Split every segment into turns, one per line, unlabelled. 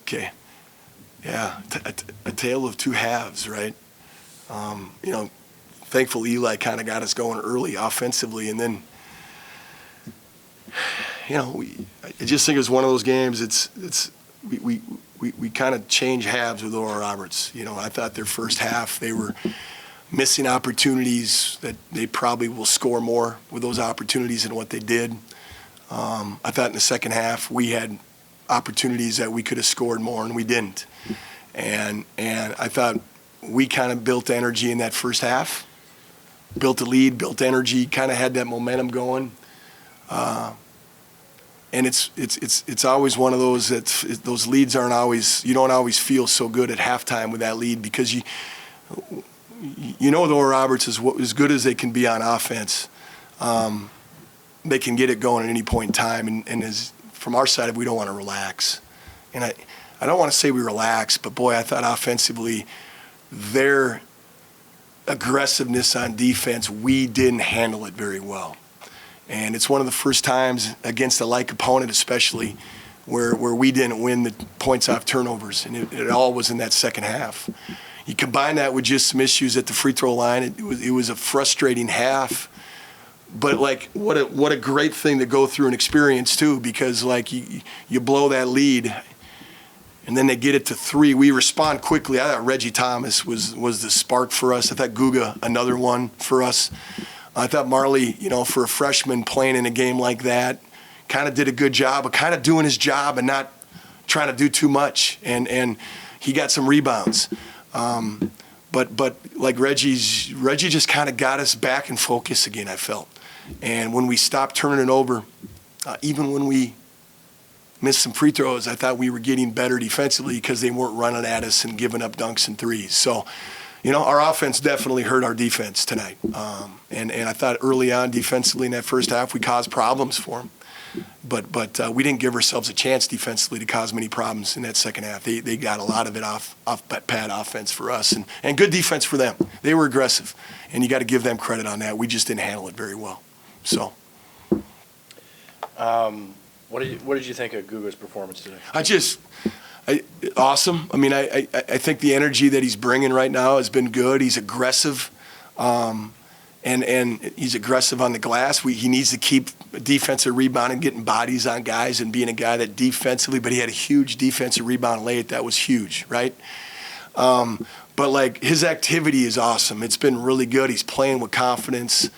okay, yeah, a tale of two halves, right? Thankfully Eli kind of got us going early offensively, and then, I just think it was one of those games. We kind of change halves with Oral Roberts. I thought their first half they were missing opportunities that they probably will score more with those opportunities than what they did. I thought in the second half we had opportunities that we could have scored more, and we didn't. And I thought we kind of built energy in that first half, built a lead, built energy, kind of had that momentum going. And it's always one of those those leads aren't always, you don't always feel so good at halftime with that lead, because the Oral Roberts is as good as they can be on offense. They can get it going at any point in time, and as from our side, we don't want to relax. And I don't want to say we relax, but boy, I thought offensively, their aggressiveness on defense, we didn't handle it very well. And it's one of the first times against a like opponent, especially, where we didn't win the points off turnovers, and it all was in that second half. You combine that with just some issues at the free throw line. It was a frustrating half, but what a great thing to go through and experience too, because you blow that lead, and then they get it to 3. We respond quickly. I thought Reggie Thomas was the spark for us. I thought Guga, another one for us. I thought Marley, for a freshman playing in a game like that, kind of did a good job of kind of doing his job and not trying to do too much. And he got some rebounds. But like Reggie just kind of got us back in focus again, I felt. And when we stopped turning it over, even when we missed some free throws, I thought we were getting better defensively because they weren't running at us and giving up dunks and threes. So, our offense definitely hurt our defense tonight. And I thought early on defensively in that first half we caused problems for them. But we didn't give ourselves a chance defensively to cause many problems in that second half. They got a lot of it off pad offense for us, and good defense for them. They were aggressive, and you got to give them credit on that. We just didn't handle it very well. So,
what did you think of Guga's performance today?
Awesome. I mean, I think the energy that he's bringing right now has been good. He's aggressive, and he's aggressive on the glass. He needs to keep defensive rebounding, getting bodies on guys, and being a guy that defensively, but he had a huge defensive rebound late. That was huge, right? But his activity is awesome. It's been really good. He's playing with confidence.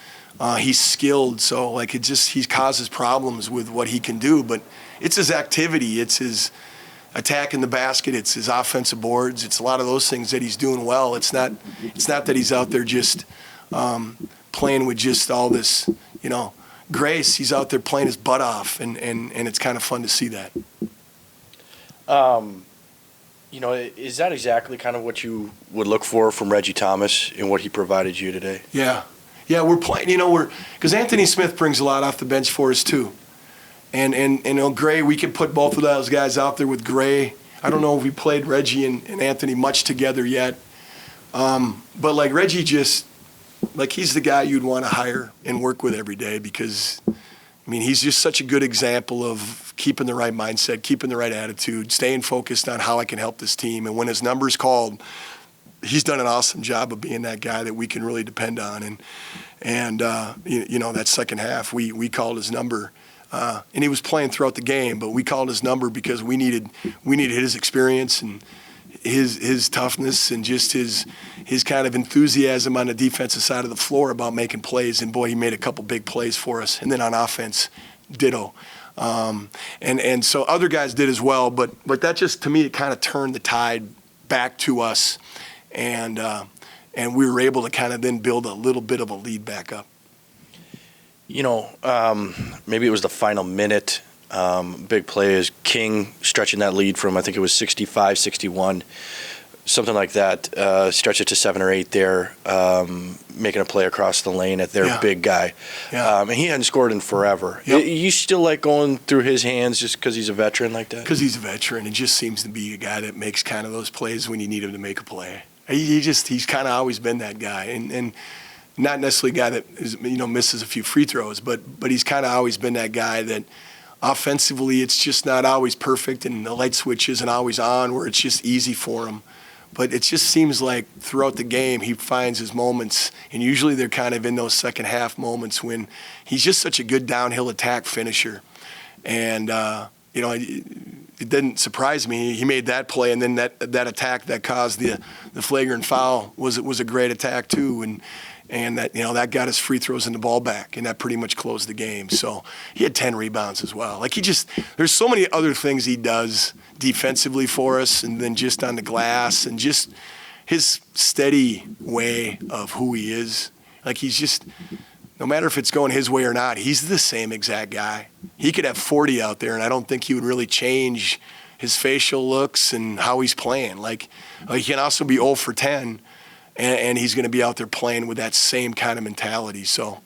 He's skilled, so he causes problems with what he can do, but it's his activity. It's his attacking the basket. It's his offensive boards. It's a lot of those things that he's doing well. It's not that he's out there just playing with just all this, grace. He's out there playing his butt off, and it's kind of fun to see that.
Is that exactly kind of what you would look for from Reggie Thomas and what he provided you today?
Yeah, we're playing. Because Anthony Smith brings a lot off the bench for us too. And Gray, we could put both of those guys out there with Gray. I don't know if we played Reggie and Anthony much together yet. But Reggie he's the guy you'd want to hire and work with every day, because, he's just such a good example of keeping the right mindset, keeping the right attitude, staying focused on how I can help this team. And when his number's called, he's done an awesome job of being that guy that we can really depend on. And that second half, we called his number. And he was playing throughout the game, but we called his number because we needed his experience and his toughness and just his kind of enthusiasm on the defensive side of the floor about making plays. And boy, he made a couple big plays for us. And then on offense, ditto. And so other guys did as well, but that just, to me, it kind of turned the tide back to us, and we were able to kind of then build a little bit of a lead back up.
Maybe it was the final minute. Big play is King stretching that lead from, I think it was 65, 61, something like that. Stretch it to 7 or 8 there, making a play across the lane at their big guy.
Yeah.
And he hadn't scored in forever.
Yep.
You still like going through his hands just because he's a veteran like that?
Because he's a veteran. It just seems to be a guy that makes kind of those plays when you need him to make a play. He's kind of always been that guy. And not necessarily a guy that misses a few free throws, but he's kind of always been that guy that offensively, it's just not always perfect, and the light switch isn't always on where it's just easy for him. But it just seems like throughout the game he finds his moments, and usually they're kind of in those second half moments when he's just such a good downhill attack finisher. And, it didn't surprise me. He made that play, and then that attack that caused the flagrant foul was a great attack too. And that got his free throws and the ball back, and that pretty much closed the game. So he had 10 rebounds as well. Like there's so many other things he does defensively for us, and then just on the glass, and just his steady way of who he is. Like he's just, no matter if it's going his way or not, he's the same exact guy. He could have 40 out there, and I don't think he would really change his facial looks and how he's playing. Like he can also be 0 for 10. And he's going to be out there playing with that same kind of mentality. So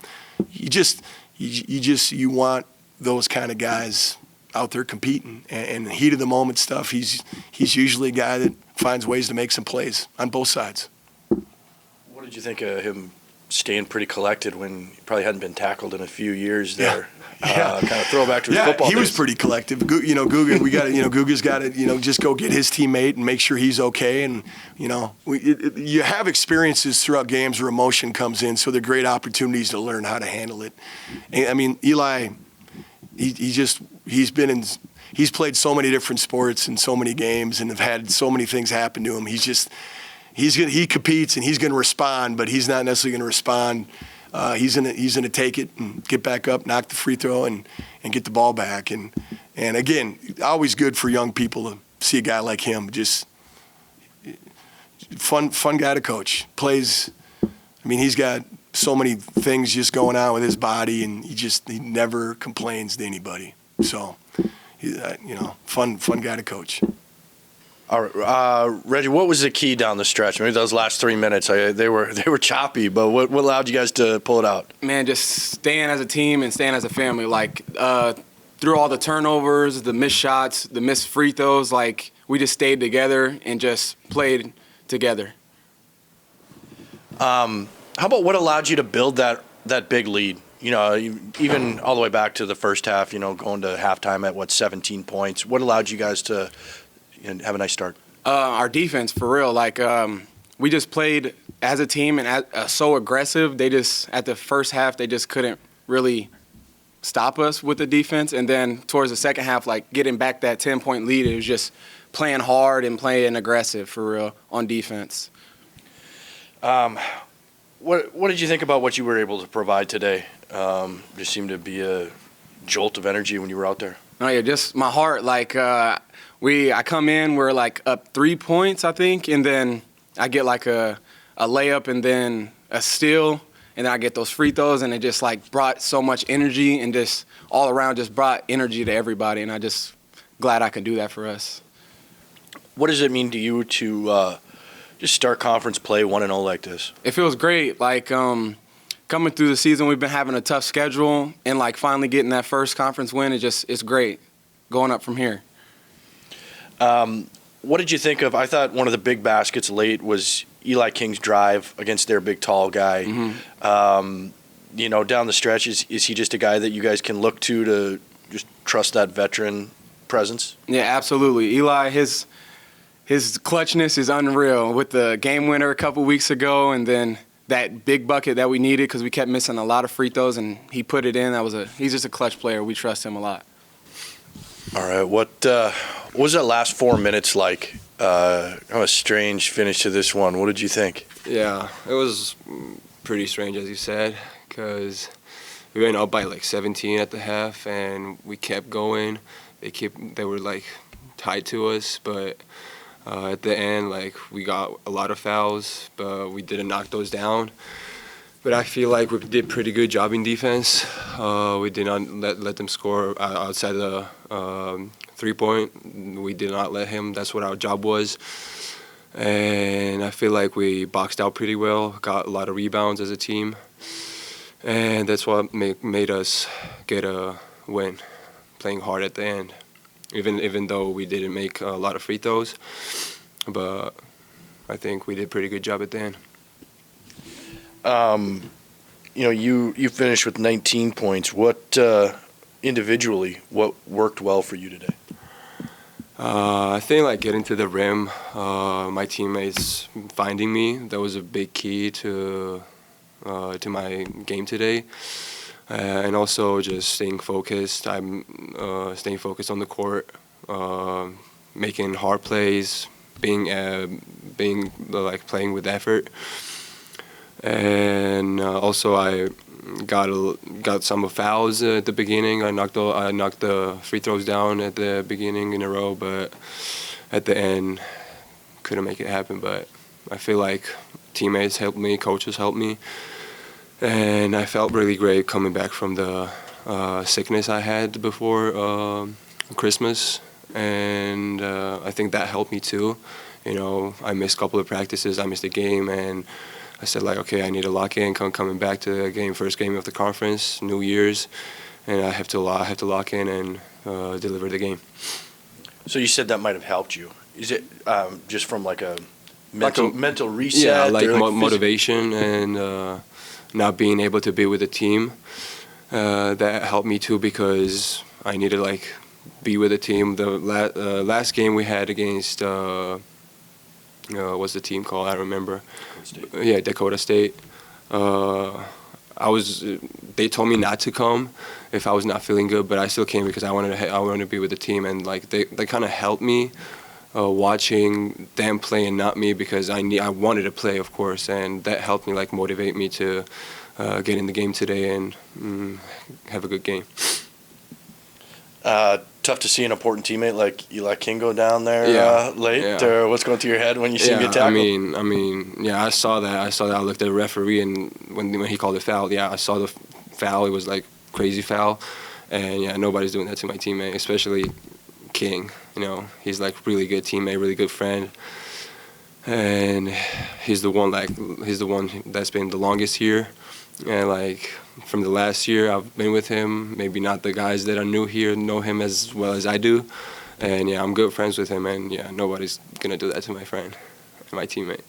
you want those kind of guys out there competing. And the heat of the moment stuff, he's usually a guy that finds ways to make some plays on both sides.
What did you think of him staying pretty collected when he probably hadn't been tackled in a few years there? Kind of throwback to his football
he
days.
was pretty collective. Guga's got to, just go get his teammate and make sure he's okay. And, you have experiences throughout games where emotion comes in, so they're great opportunities to learn how to handle it. And, I mean, Eli, he's played so many different sports and so many games and have had so many things happen to him. He competes and he's going to respond, but he's not necessarily going to respond. He's gonna take it and get back up, knock the free throw, and get the ball back. And again, always good for young people to see a guy like him. Just fun guy to coach. Plays. I mean, he's got so many things just going on with his body, and he never complains to anybody. So, fun guy to coach.
All right, Reggie, what was the key down the stretch? Maybe those last 3 minutes, they were choppy, but what allowed you guys to pull it out?
Man, just staying as a team and staying as a family. Like, through all the turnovers, the missed shots, the missed free throws, like, we just stayed together and just played together.
How about what allowed you to build that big lead? Even all the way back to the first half, going to halftime at, 17 points. What allowed you guys to have a nice start?
Our defense, for real. Like, we just played as a team and so aggressive. They just, at the first half, they just couldn't really stop us with the defense. And then towards the second half, like, getting back that 10-point lead, it was just playing hard and playing aggressive, for real, on defense.
What did you think about what you were able to provide today? Just seemed to be a jolt of energy when you were out there.
Oh, yeah, just my heart. Like, I come in, we're like up 3 points, I think, and then I get like a layup and then a steal, and then I get those free throws, and it just like brought so much energy and just all around just brought energy to everybody, and I just glad I could do that for us.
What does it mean to you to just start conference play 1-0 like this?
It feels great. Like, coming through the season, we've been having a tough schedule, and like finally getting that first conference win, it's great going up from here.
What did you think of? I thought one of the big baskets late was Eli King's drive against their big tall guy. Mm-hmm. Down the stretch, is he just a guy that you guys can look to just trust that veteran presence? Yeah,
absolutely. Eli, his clutchness is unreal with the game winner a couple weeks ago, and then that big bucket that we needed because we kept missing a lot of free throws, and he put it in. He's just a clutch player. We trust him a lot.
All right, what was that last 4 minutes like? A strange finish to this one. What did you think?
Yeah, it was pretty strange, as you said, because we went up by like 17 at the half, and we kept going. They were like tied to us, but at the end, like, we got a lot of fouls, but we didn't knock those down. But I feel like we did pretty good job in defense. We did not let them score outside the 3-point. We did not let him. That's what our job was. And I feel like we boxed out pretty well, got a lot of rebounds as a team. And that's what made us get a win, playing hard at the end. Even though we didn't make a lot of free throws, but I think we did a pretty good job at the end.
You finished with 19 points. What individually, what worked well for you today?
I think like getting to the rim, my teammates finding me, that was a big key to my game today. And also just staying focused. I'm staying focused on the court, making hard plays, being like playing with effort. And also I got some fouls at the beginning. I knocked the free throws down at the beginning in a row, but at the end couldn't make it happen. But I feel like teammates helped me, coaches helped me, and I felt really great coming back from the sickness I had before Christmas, and I think that helped me too. You know, I missed a couple of practices, I missed a game, and I said, like, okay, I need to lock in, coming back to the game, first game of the conference, New Year's, and I have to lock in and deliver the game.
So you said that might have helped you. Is it just from like a
Like
mental reset?
Yeah, like
or
motivation and not being able to be with the team. That helped me too because I needed to like be with the team. The last game we had against what's the team called? I don't remember. Yeah, Dakota State. They told me not to come if I was not feeling good, but I still came because I wanted to be with the team, and like they kind of helped me watching them play and not me because I wanted to play, of course, and that helped me like motivate me to get in the game today and have a good game.
Tough to see an important teammate like Eli King go down there late.
Yeah.
Or what's going through your head when you see him get tackled?
I mean, yeah, I saw that. I looked at the referee, and when he called the foul, yeah, I saw the foul. It was like crazy foul, and yeah, nobody's doing that to my teammate, especially King. You know, he's like really good teammate, really good friend, and he's the one that's been the longest here, and like. From the last year I've been with him, maybe not the guys that are new here know him as well as I do. And yeah, I'm good friends with him, and yeah, nobody's gonna do that to my friend, my teammate.